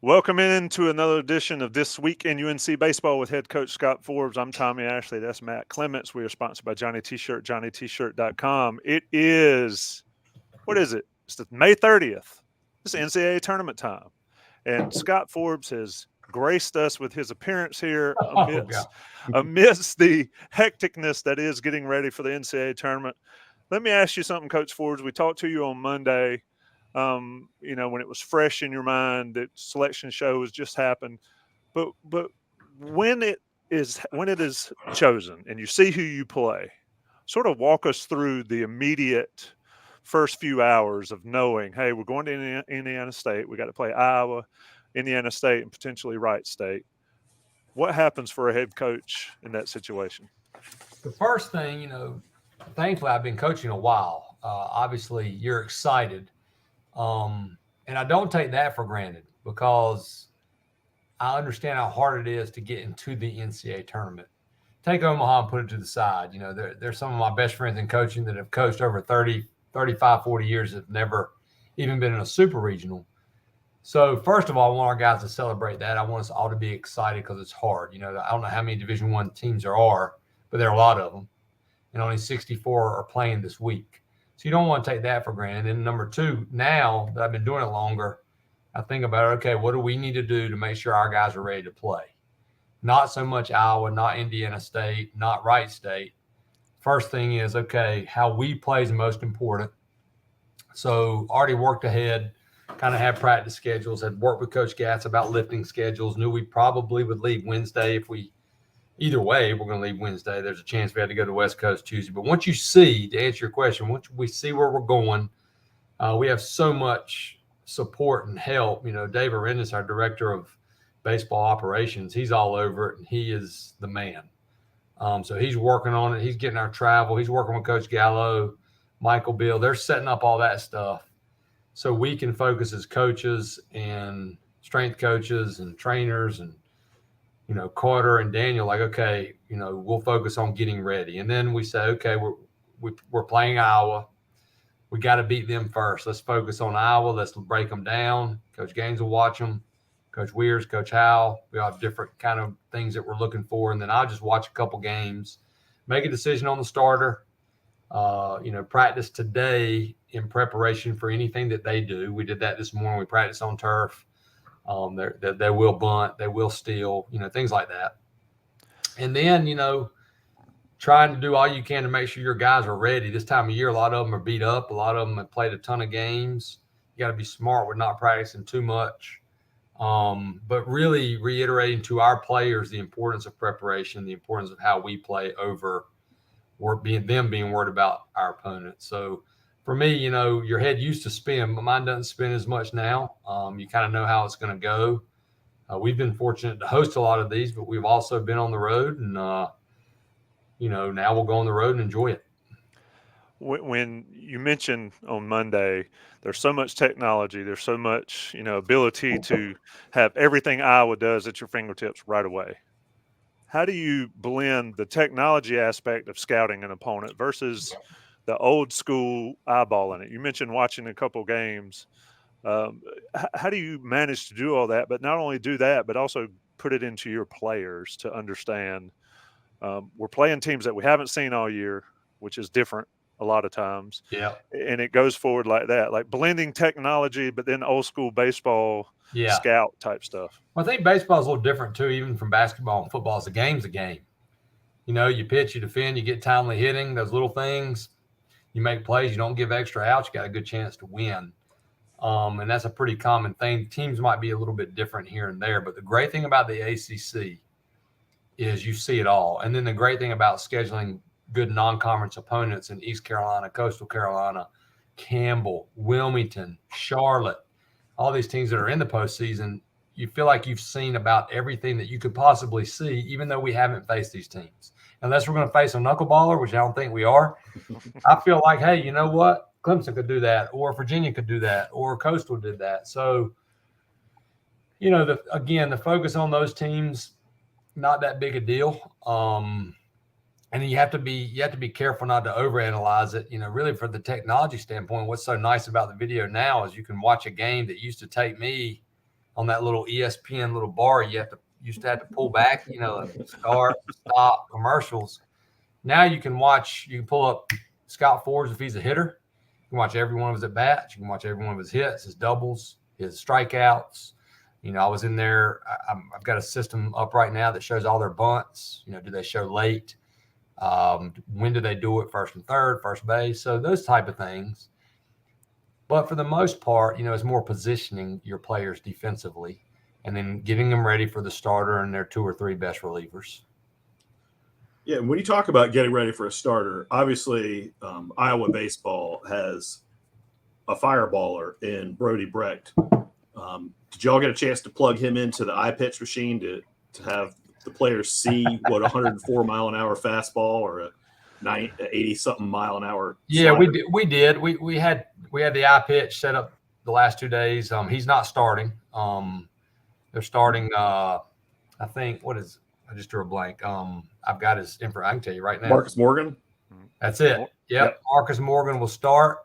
Welcome into another edition of This Week in UNC Baseball with head coach Scott Forbes. I'm Tommy Ashley. That's Matt Clements. We are sponsored by Johnny T-Shirt, JohnnyT-Shirt.com. It is, what is it? It's the May 30th. It's NCAA tournament time. And Scott Forbes has graced us with his appearance here amidst the hecticness that is getting ready for the NCAA tournament. Let me ask you something, Coach Forbes. We talked to you on Monday. When it was fresh in your mind that selection show has just happened, but when it is chosen and you see who you play, sort of walk us through the immediate first few hours of knowing, hey, we're going to Indiana State. We got to play Iowa, Indiana State, and potentially Wright State. What happens for a head coach in that situation? The first thing, thankfully I've been coaching a while. Obviously you're excited. And I don't take that for granted because I understand how hard it is to get into the NCAA tournament. Take Omaha and put it to the side. They're some of my best friends in coaching that have coached over 30, 35, 40 years, have never even been in a super regional. So first of all, I want our guys to celebrate that. I want us all to be excited because it's hard. I don't know how many Division I teams there are, but there are a lot of them. And only 64 are playing this week. So you don't want to take that for granted. And number two, now that I've been doing it longer, I think about, okay, what do we need to do to make sure our guys are ready to play? Not so much Iowa, not Indiana State, not Wright State. First thing is, okay, how we play is the most important. So already worked ahead, kind of had practice schedules, had worked with Coach Gatz about lifting schedules, knew we probably would leave Wednesday either way, we're going to leave Wednesday. There's a chance we had to go to the West Coast Tuesday. But once you see, to answer your question, once we see where we're going, we have so much support and help. Dave Arendis, our director of baseball operations, he's all over it, and he is the man. So he's working on it. He's getting our travel. He's working with Coach Gallo, Michael Beal. They're setting up all that stuff so we can focus as coaches and strength coaches and trainers and Carter and Daniel, like, okay, we'll focus on getting ready. And then we say, okay, we're playing Iowa. We got to beat them first. Let's focus on Iowa. Let's break them down. Coach Gaines will watch them. Coach Weirs, Coach Howell. We all have different kind of things that we're looking for. And then I'll just watch a couple games, make a decision on the starter, practice today in preparation for anything that they do. We did that this morning. We practiced on turf. They will bunt, they will steal, things like that. And then, trying to do all you can to make sure your guys are ready. This time of year, a lot of them are beat up. A lot of them have played a ton of games. You got to be smart with not practicing too much. But really reiterating to our players the importance of preparation, the importance of how we play over being worried about our opponents. So for me, your head used to spin, but mine doesn't spin as much now. You kind of know how it's going to go. We've been fortunate to host a lot of these, but we've also been on the road, and now we'll go on the road and enjoy it. When you mentioned on Monday, there's so much technology, there's so much, ability to have everything Iowa does at your fingertips right away. How do you blend the technology aspect of scouting an opponent versus the old school eyeballing it? You mentioned watching a couple games. How do you manage to do all that, but not only do that, but also put it into your players to understand we're playing teams that we haven't seen all year, which is different a lot of times. Yeah. And it goes forward like that, like blending technology, but then old school baseball scout type stuff. Well, I think baseball is a little different too, even from basketball and football. It's a game's a game. You pitch, you defend, you get timely hitting, those little things. You make plays, you don't give extra outs, you got a good chance to win. And that's a pretty common thing. Teams might be a little bit different here and there, but the great thing about the ACC is you see it all. And then the great thing about scheduling good non-conference opponents in East Carolina, Coastal Carolina, Campbell, Wilmington, Charlotte, all these teams that are in the postseason, you feel like you've seen about everything that you could possibly see, even though we haven't faced these teams. Unless we're going to face a knuckleballer, which I don't think we are. I feel like, hey, you know what? Clemson could do that, or Virginia could do that, or Coastal did that. So, the focus on those teams, not that big a deal. And then you have to be careful not to overanalyze it. Really for the technology standpoint, what's so nice about the video now is you can watch a game that used to take me on that little ESPN little bar, used to have to pull back, start, stop, commercials. Now you can pull up Scott Forbes if he's a hitter. You can watch every one of his at bats. You can watch every one of his hits, his doubles, his strikeouts. I was in there. I've got a system up right now that shows all their bunts. Do they show late? When do they do it? First and third, first base. So those type of things. But for the most part, it's more positioning your players defensively and then getting them ready for the starter and their 2 or 3 best relievers. Yeah, when you talk about getting ready for a starter, obviously Iowa baseball has a fireballer in Brody Brecht. Did y'all get a chance to plug him into the iPitch machine to have the players see what 104 mile an hour fastball or a 80 something mile an hour? Yeah, slider? we did. We had the iPitch set up the last 2 days. He's not starting. They're starting. I think I just drew a blank. I've got his info. I can tell you right now. Marcus Morgan. That's it. Yep. Marcus Morgan will start.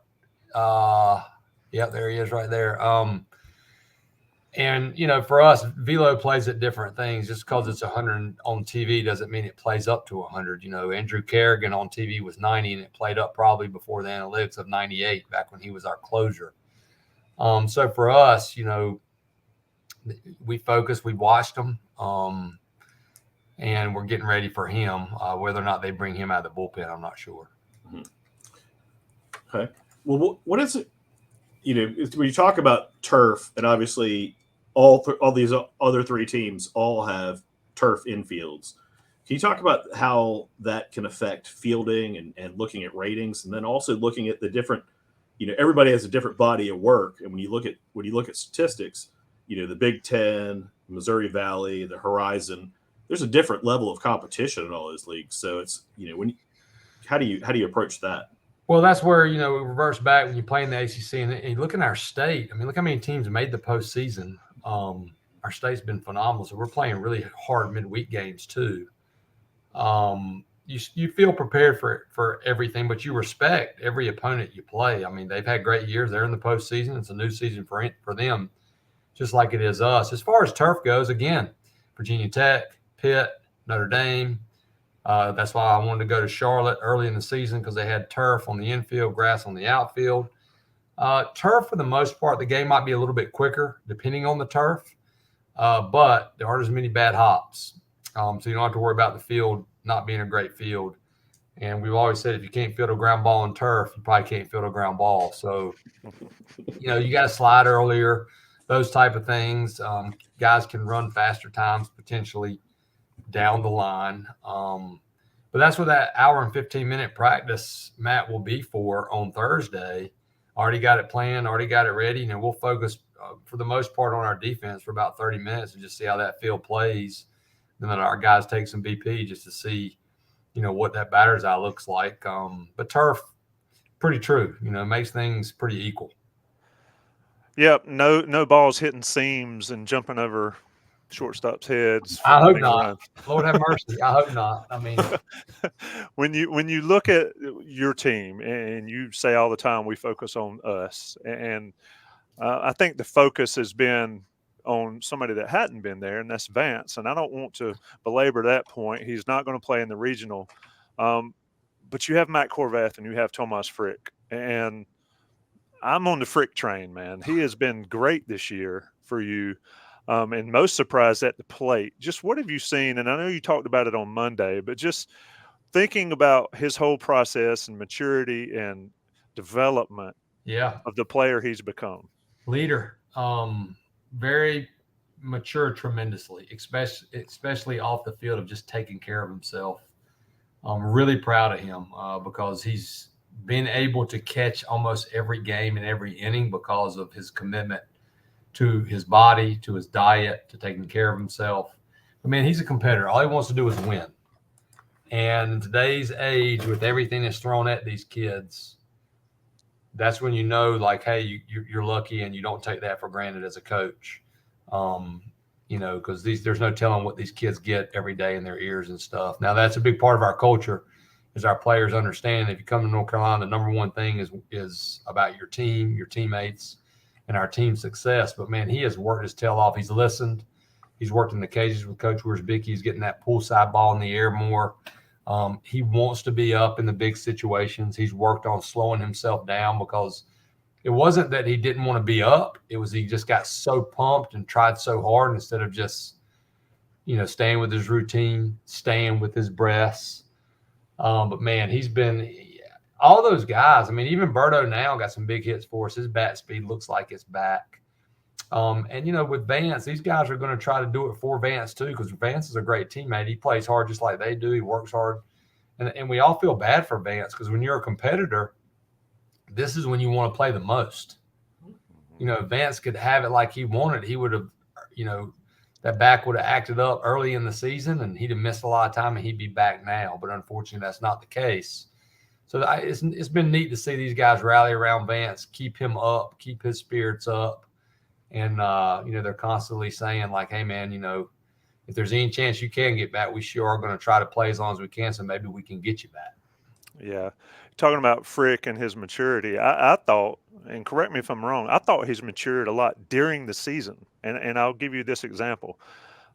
Yep, there he is right there. And for us, velo plays at different things. Just because it's 100 on TV doesn't mean it plays up to 100. Andrew Kerrigan on TV was 90, and it played up probably before the analytics of 98 back when he was our closer. So for us, we focused, we watched him, and we're getting ready for him. Whether or not they bring him out of the bullpen, I'm not sure. Okay. Well, what is it? When you talk about turf, and obviously all these other 3 teams all have turf infields. Can you talk about how that can affect fielding and looking at ratings, and then also looking at the different, everybody has a different body of work, and when you look at statistics, the Big Ten, Missouri Valley, the Horizon, there's a different level of competition in all those leagues. So it's how do you approach that? Well, that's where, we reverse back when you play in the ACC and you look in our state. I mean, look how many teams made the postseason. Our state's been phenomenal. So we're playing really hard midweek games too. You feel prepared for everything, but you respect every opponent you play. I mean, they've had great years. They're in the postseason. It's a new season for them, just like it is us. As far as turf goes, again, Virginia Tech, Pitt, Notre Dame. That's why I wanted to go to Charlotte early in the season, because they had turf on the infield, grass on the outfield. Turf, for the most part, the game might be a little bit quicker depending on the turf, but there aren't as many bad hops. So you don't have to worry about the field not being a great field. And we've always said if you can't field a ground ball on turf, you probably can't field a ground ball. So, you got to slide earlier, those type of things. Guys can run faster times potentially down the line. But that's what that hour and 15-minute practice, Matt, will be for on Thursday. Already got it planned, already got it ready. We'll focus for the most part on our defense for about 30 minutes and just see how that field plays. Then our guys take some BP just to see, what that batter's eye looks like. But turf, pretty true, makes things pretty equal. Yep. No balls hitting seams and jumping over shortstop's heads. I hope not. Lord have mercy. I hope not. I mean, when you look at your team and you say all the time we focus on us, and I think the focus has been on somebody that hadn't been there, and that's Vance. And I don't want to belabor that point. He's not going to play in the regional, but you have Matt Corvath and you have Tomas Frick, and I'm on the Frick train, man. He has been great this year for you. And most surprised at the plate. Just what have you seen? And I know you talked about it on Monday, but just thinking about his whole process and maturity and development of the player he's become. Leader, very mature tremendously, especially off the field of just taking care of himself. I'm really proud of him because he's been able to catch almost every game and every inning because of his commitment to his body, to his diet, to taking care of himself. I mean, he's a competitor. All he wants to do is win. And in today's age, with everything that's thrown at these kids, that's when like, hey, you're lucky, and you don't take that for granted as a coach. Because there's no telling what these kids get every day in their ears and stuff. Now, that's a big part of our culture, is our players understand if you come to North Carolina, the number one thing is about your team, your teammates, and our team's success. But, man, he has worked his tail off. He's listened. He's worked in the cages with Coach Wiersbicki. He's getting that poolside ball in the air more. He wants to be up in the big situations. He's worked on slowing himself down because it wasn't that he didn't want to be up. It was he just got so pumped and tried so hard instead of just, staying with his routine, staying with his breaths. But, man, he's been – all those guys, I mean, even Berto now got some big hits for us. His bat speed looks like it's back. And, with Vance, these guys are going to try to do it for Vance too, because Vance is a great teammate. He plays hard just like they do. He works hard. And we all feel bad for Vance because when you're a competitor, this is when you want to play the most. Vance could have it like he wanted. He would have, that back would have acted up early in the season and he'd have missed a lot of time and he'd be back now. But unfortunately, that's not the case. So it's been neat to see these guys rally around Vance, keep him up, keep his spirits up. And, they're constantly saying like, hey, man, if there's any chance you can get back, we sure are going to try to play as long as we can. So maybe we can get you back. Yeah. Talking about Frick and his maturity, I thought, and correct me if I'm wrong, I thought he's matured a lot during the season. And I'll give you this example.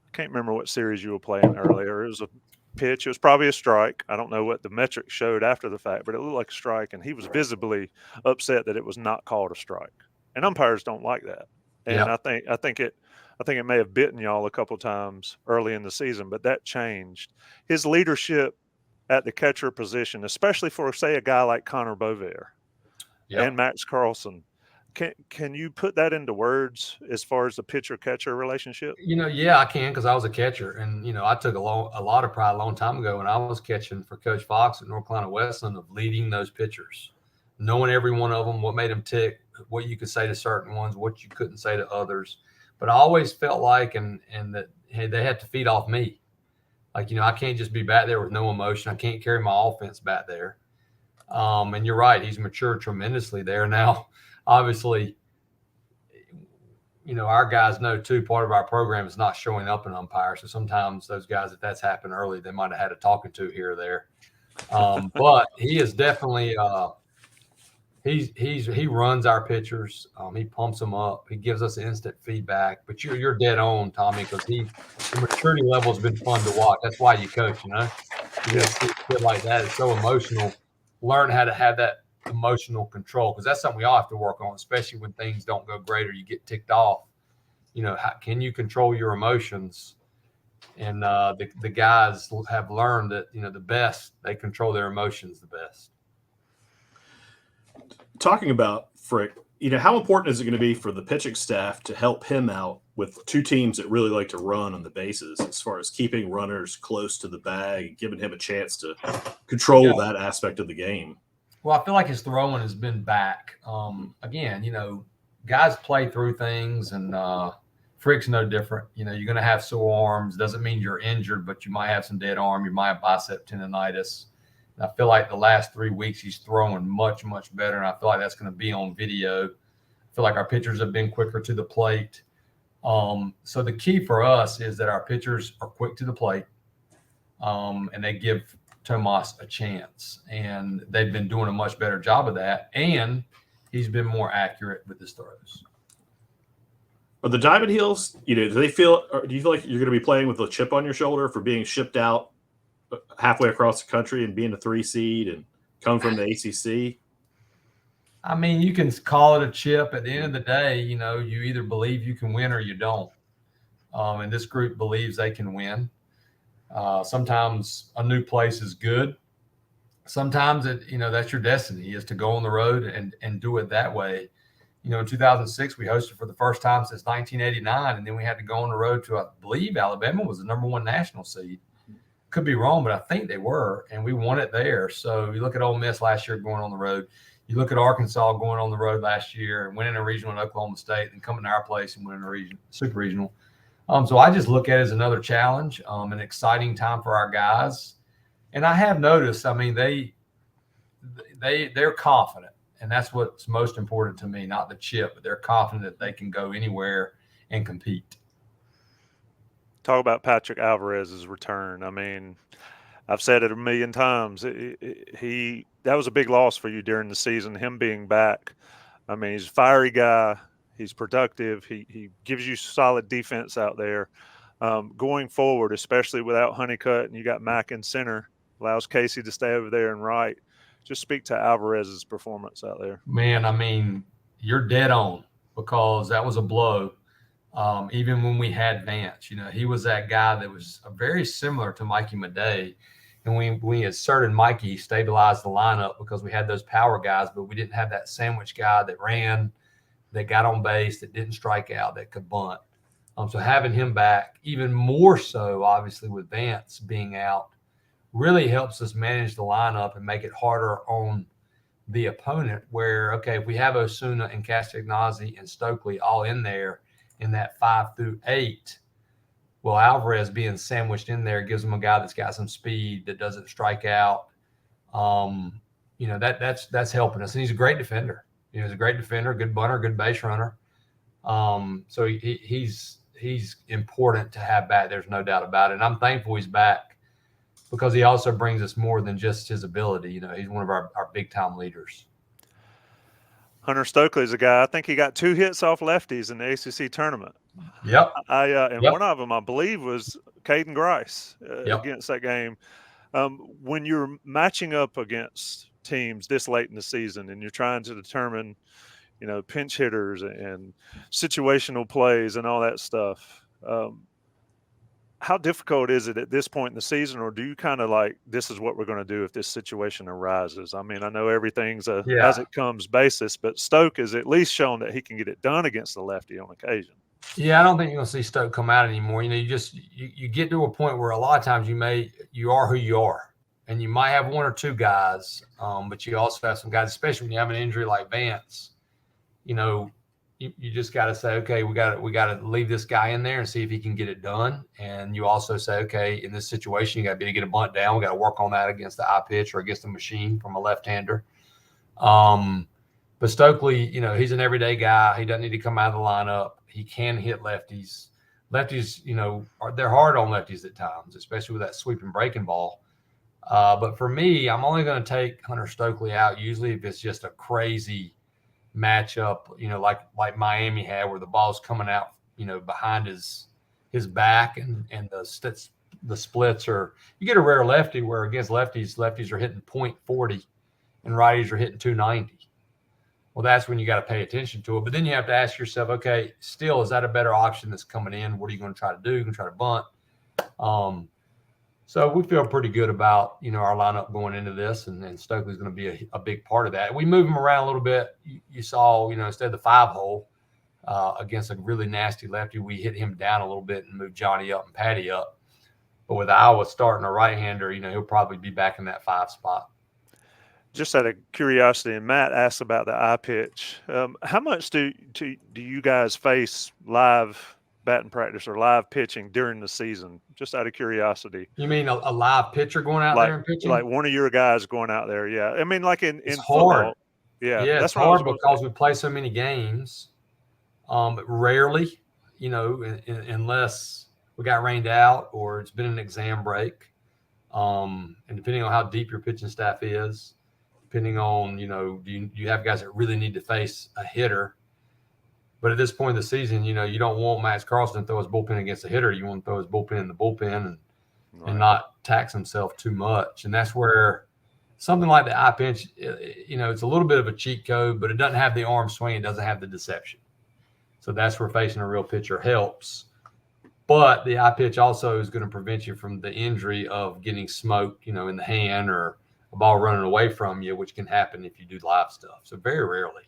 I can't remember what series you were playing earlier. It was a pitch. It was probably a strike. I don't know what the metrics showed after the fact, but it looked like a strike. And he was visibly upset that it was not called a strike. And umpires don't like that. And I think it may have bitten y'all a couple times early in the season, but that changed. His leadership at the catcher position, especially for, say, a guy like Connor Bovair and Max Carlson. Can you put that into words as far as the pitcher-catcher relationship? Yeah, I can, because I was a catcher. And, I took a lot of pride a long time ago when I was catching for Coach Fox at North Carolina Westland of leading those pitchers, knowing every one of them, what made them tick, what you could say to certain ones, what you couldn't say to others. But I always felt like and that, hey, they had to feed off me. Like, I can't just be back there with no emotion. I can't carry my offense back there. And you're right. He's matured tremendously there. Now, obviously, our guys know too, part of our program is not showing up an umpire. So sometimes those guys, if that's happened early, they might have had a talking to here or there. But he is definitely he runs our pitchers. He pumps them up. He gives us instant feedback. But you're dead on, Tommy, because the maturity level has been fun to watch. That's why you coach, You see shit like that. It's so emotional. Learn how to have that emotional control, because that's something we all have to work on, especially when things don't go great or you get ticked off. How can you control your emotions? And the guys have learned that, the best, they control their emotions the best. Talking about Frick, how important is it going to be for the pitching staff to help him out with two teams that really like to run on the bases, as far as keeping runners close to the bag and giving him a chance to control that aspect of the game? Well, I feel like his throwing has been back. Again, guys play through things, and Frick's no different. You're going to have sore arms. Doesn't mean you're injured, but you might have some dead arm. You might have bicep tendonitis. And I feel like the last 3 weeks he's throwing much, much better, and I feel like that's going to be on video. I feel like our pitchers have been quicker to the plate. So the key for us is that our pitchers are quick to the plate, and they give Tomas a chance. And they've been doing a much better job of that, and he's been more accurate with his throws. Are the Diamond Heels, do you feel like you're going to be playing with a chip on your shoulder for being shipped out halfway across the country and being a 3 seed and come from the ACC? I mean, you can call it a chip. At the end of the day, you either believe you can win or you don't. And this group believes they can win. Sometimes a new place is good. Sometimes that's your destiny, is to go on the road and do it that way. In 2006, we hosted for the first time since 1989, and then we had to go on the road to, I believe, Alabama was the number 1 national seed. Could be wrong, but I think they were, and we won it there. So you look at Ole Miss last year going on the road. You look at Arkansas going on the road last year and winning a regional in Oklahoma State, and coming to our place and winning a super regional. So I just look at it as another challenge, an exciting time for our guys. And I have noticed, I mean, they're confident, and that's what's most important to me, not the chip, but they're confident that they can go anywhere and compete. Talk about Patrick Alvarez's return. I mean, I've said it a million times. That was a big loss for you during the season, him being back. I mean, he's a fiery guy. He's productive. He gives you solid defense out there. Going forward, especially without Honeycutt, and you got Mack in center, allows Casey to stay over there and right. Just speak to Alvarez's performance out there. Man, I mean, you're dead on, because that was a blow. Even when we had Vance, he was that guy that was very similar to Mikey Madej. And when we inserted Mikey, he stabilized the lineup because we had those power guys, but we didn't have that sandwich guy that ran, that got on base, that didn't strike out, that could bunt. So having him back, even more so, obviously, with Vance being out, really helps us manage the lineup and make it harder on the opponent, where, okay, if we have Osuna and Castagnazzi and Stokely all in there in that 5 through 8, well, Alvarez being sandwiched in there gives them a guy that's got some speed, that doesn't strike out. That's helping us. And he's a great defender. He's a great defender, good bunter, good base runner. So he's important to have back. There's no doubt about it. And I'm thankful he's back, because he also brings us more than just his ability. He's one of our big-time leaders. Hunter Stokely is a guy, I think he got 2 hits off lefties in the ACC tournament. Yep. One of them, I believe, was Caden Grice against that game. When you're matching up against teams this late in the season and you're trying to determine, pinch hitters and situational plays and all that stuff, how difficult is it at this point in the season, or do you kind of like, this is what we're going to do if this situation arises? I mean, I know everything's as it comes basis, but Stoke has at least shown that he can get it done against the lefty on occasion. Yeah, I don't think you're going to see Stoke come out anymore. You get to a point where a lot of times you are who you are, and you might have 1 or 2 guys, but you also have some guys, especially when you have an injury like Vance. You just got to say, okay, we got to leave this guy in there and see if he can get it done. And you also say, okay, in this situation, you got to be able to get a bunt down. We got to work on that against the eye pitch or against a machine from a left-hander. But Stokely, he's an everyday guy. He doesn't need to come out of the lineup. He can hit lefties. Lefties, they're hard on lefties at times, especially with that sweeping breaking ball. But for me, I'm only going to take Hunter Stokely out usually if it's just a crazy matchup, like Miami had, where the ball's coming out, behind his back, and the splits are. You get a rare lefty where against lefties are hitting .40 and righties are hitting .290. Well, that's when you got to pay attention to it. But then you have to ask yourself, okay, still, is that a better option that's coming in? What are you going to try to do? You're going to try to bunt. So we feel pretty good about, our lineup going into this, and Stokely's going to be a big part of that. We move him around a little bit. You saw, instead of the 5-hole against a really nasty lefty, we hit him down a little bit and moved Johnny up and Patty up. But with Iowa starting a right-hander, he'll probably be back in that 5 spot. Just out of curiosity, and Matt asked about the eye pitch. How much do you guys face live batting practice or live pitching during the season? Just out of curiosity. You mean a live pitcher going out there and pitching? Like one of your guys going out there, yeah. I mean, like in football. Hard. Yeah, it's hard because we play so many games. Rarely, unless we got rained out or it's been an exam break. And depending on how deep your pitching staff is, depending on, do you have guys that really need to face a hitter? But at this point in the season, you don't want Max Carlson to throw his bullpen against a hitter. You want to throw his bullpen in the bullpen and not tax himself too much. And that's where something like the eye pitch, it's a little bit of a cheat code, but it doesn't have the arm swing. It doesn't have the deception. So that's where facing a real pitcher helps. But the eye pitch also is going to prevent you from the injury of getting smoked, in the hand or a ball running away from you, which can happen if you do live stuff. So very rarely.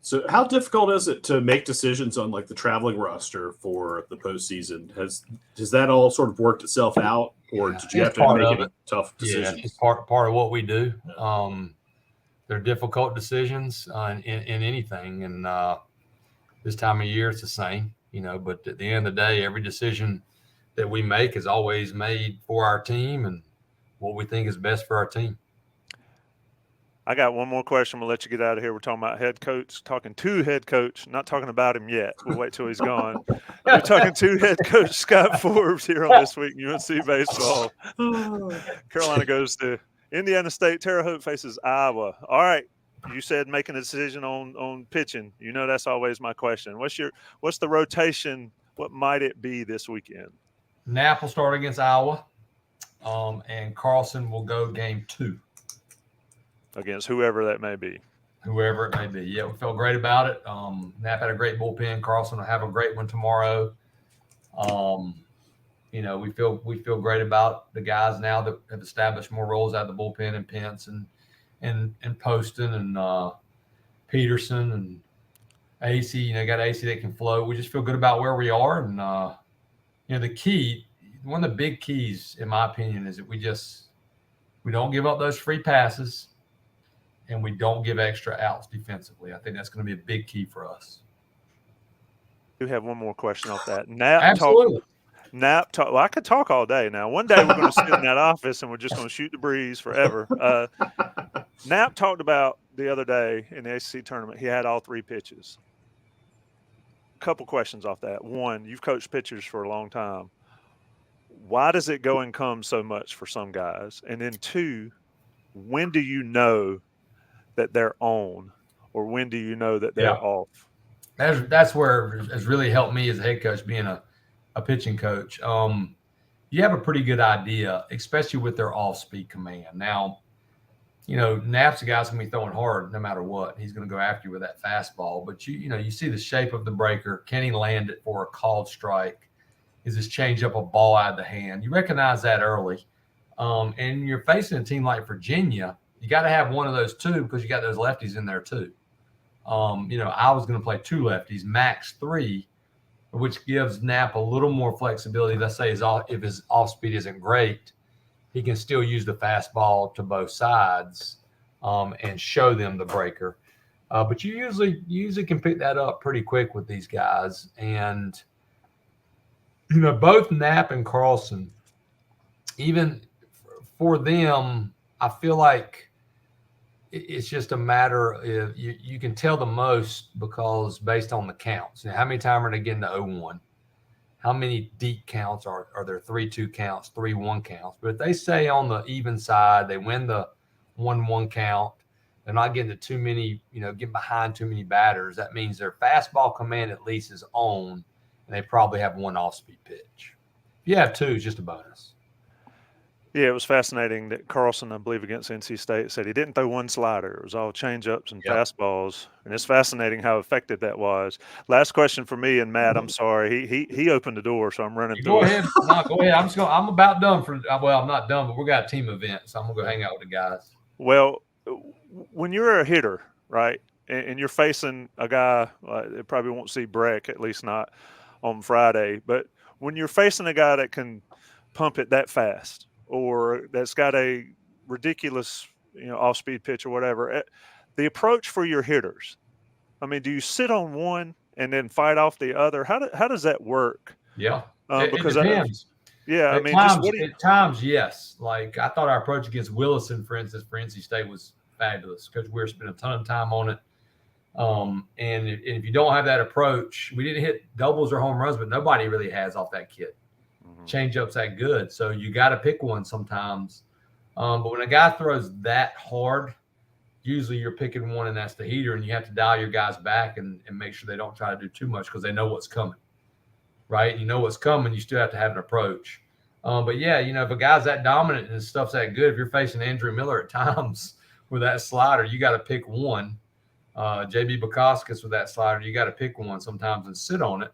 So how difficult is it to make decisions on like the traveling roster for the postseason? Has that all sort of worked itself out, or did you have to make any tough decisions? Yeah, it's part of what we do. They're difficult decisions in anything, and this time of year it's the same, But at the end of the day, every decision that we make is always made for our team and what we think is best for our team. I got one more question. We'll let you get out of here. We're talking about talking to head coach, not talking about him yet. We'll wait till he's gone. We're talking to head coach Scott Forbes here on This Week in UNC Baseball. Carolina goes to Indiana State. Terre Haute faces Iowa. All right. you said making a decision on pitching. You know, that's always my question. What's the rotation? What might it be this weekend? Knapp will start against Iowa, and Carlson will go game 2 against whoever that may be. Whoever it may be. Yeah, we felt great about it. Knapp had a great bullpen. Carlson will have a great one tomorrow. You know, we feel great about the guys now that have established more roles out of the bullpen, and Pence and Poston and Peterson and AC. You know, got AC that can float. We just feel good about where we are, and you know, one of the big keys, in my opinion, is that we don't give up those free passes, and we don't give extra outs defensively. I think that's going to be a big key for us. I do have one more question off that. Absolutely. Well, I could talk all day now. One day we're going to sit in that office and we're just going to shoot the breeze forever. Knapp talked about the other day in the ACC tournament, he had all 3 pitches. Couple questions off that. One, you've coached pitchers for a long time. Why does it go and come so much for some guys? And then 2, when do you know that they're on, or when do you know that they're off? That's where it's really helped me as a head coach, being a pitching coach. You have a pretty good idea, especially with their off-speed command. Now, you know, Knapp's a guy's going to be throwing hard no matter what. He's going to go after you with that fastball. But, you know, you see the shape of the breaker. Can he land it for a called strike? Is his changeup a ball out of the hand? You recognize that early. And you're facing a team like Virginia. You got to have one of those 2 because you got those lefties in there too. You know, I was going to play 2 lefties, max 3, which gives Knapp a little more flexibility. Let's say if his off speed isn't great, he can still use the fastball to both sides and show them the breaker. But you usually can pick that up pretty quick with these guys. And, you know, both Knapp and Carlson, even for them, I feel like it's just a matter of you can tell the most because based on the counts. Now, how many times are they getting to 0-1? How many deep counts are there? 3-2 counts, 3-1 counts. But if they stay on the even side, they win the 1-1 count. They're not getting to too many, you know, getting behind too many batters. That means their fastball command at least is on, and they probably have 1 off-speed pitch. If you have 2, it's just a bonus. Yeah, it was fascinating that Carlson, I believe, against NC State, said he didn't throw 1 slider. It was all changeups and fastballs, and it's fascinating how effective that was. Last question for me, and Matt, I'm sorry, he opened the door, so I'm running through. Go ahead. No, go ahead. I'm about done I'm not done, but we got a team event, so I'm gonna go hang out with the guys. Well, when you're a hitter, right, and you're facing a guy, they probably won't see Breck, at least not on Friday, but when you're facing a guy that can pump it that fast, or that's got a ridiculous, you know, off-speed pitch or whatever, the approach for your hitters, I mean, do you sit on one and then fight off the other? How does that work? Yeah, because it depends. At times, yes. Like, I thought our approach against Willison, for instance, for NC State was fabulous. Coach Weir spent a ton of time on it. And if you don't have that approach, we didn't hit doubles or home runs, but nobody really has off that kid. Changeup's that good, so you got to pick one sometimes. But when a guy throws that hard, usually you're picking one, and that's the heater, and you have to dial your guys back and make sure they don't try to do too much because they know what's coming, right? You know what's coming, you still have to have an approach. But yeah, you know, if a guy's that dominant and his stuff's that good, if you're facing Andrew Miller at times with that slider, you got to pick one. JB Bukauskas with that slider, you got to pick one sometimes and sit on it.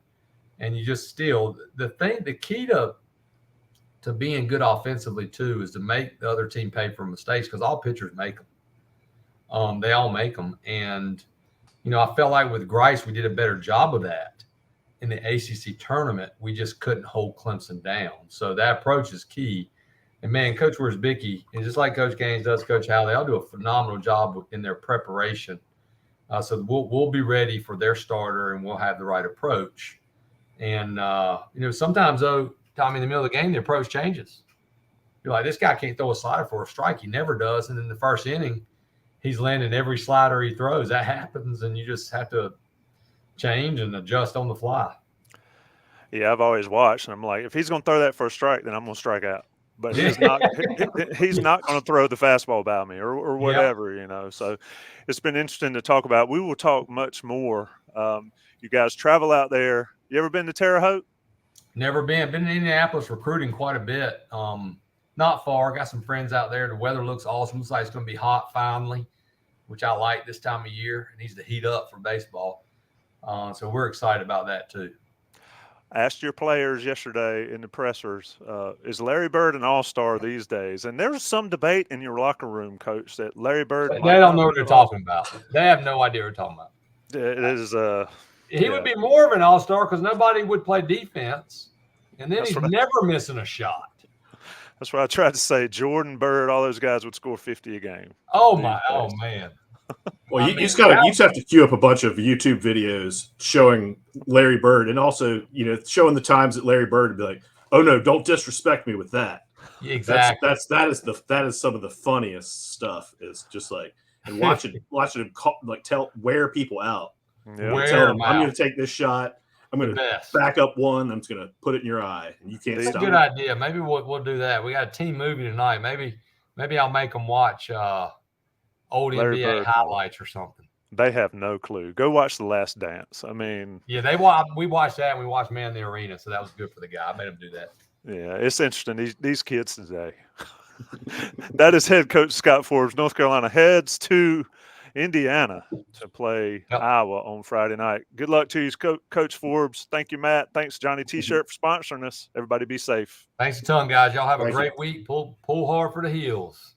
And you just the key to being good offensively too is to make the other team pay for mistakes, because all pitchers make them. They all make them. And, you know, I felt like with Grice, we did a better job of that in the ACC tournament. We just couldn't hold Clemson down. So that approach is key. And man, Coach Wiersbicki, and just like Coach Gaines does, Coach Howell, they all do a phenomenal job in their preparation. So we'll be ready for their starter, and we'll have the right approach. And, you know, sometimes, though, Tommy, in the middle of the game, the approach changes. You're like, this guy can't throw a slider for a strike. He never does. And in the first inning, he's landing every slider he throws. That happens, and you just have to change and adjust on the fly. Yeah, I've always watched, and I'm like, if he's going to throw that for a strike, then I'm going to strike out. but he's not he's not going to throw the fastball by me or whatever, you know. So it's been interesting to talk about. We will talk much more. You guys travel out there. You ever been to Terre Haute? Never been. Been in Indianapolis recruiting quite a bit. Not far. Got some friends out there. The weather looks awesome. Looks like it's going to be hot finally, which I like this time of year. It needs to heat up for baseball. So we're excited about that too. I asked your players yesterday in the pressers, is Larry Bird an all-star these days? And there was some debate in your locker room, Coach, that Larry Bird They don't know what they're talking about. They have no idea what they're talking about. It is he would be more of an all-star because nobody would play defense. And then he's never missing a shot. That's what I tried to say. Jordan, Bird, all those guys would score 50 a game. Oh man. Well, you just have to queue up a bunch of YouTube videos showing Larry Bird, and also, you know, showing the times that Larry Bird would be like, "Oh no, don't disrespect me with that." Exactly. That is some of the funniest stuff. Is just like, and watching him wear people out. Yeah. Tell them, I'm going to take this shot. I'm going to back up one. I'm just going to put it in your eye, and you can't stop. That's a good idea. Maybe we'll do that. We got a team movie tonight. Maybe I'll make them watch old Larry NBA Bird highlights or something. They have no clue. Go watch The Last Dance. I mean, yeah, we watched that, and we watched Man in the Arena, so that was good for the guy. I made him do that. Yeah, it's interesting. These kids today. That is head coach Scott Forbes. North Carolina heads to Indiana to play Iowa on Friday night. Good luck to you, Coach Forbes. Thank you, Matt. Thanks, Johnny T-Shirt, for sponsoring us. Everybody be safe. Thanks a ton, guys. Y'all have a great week. Pull hard for the heels.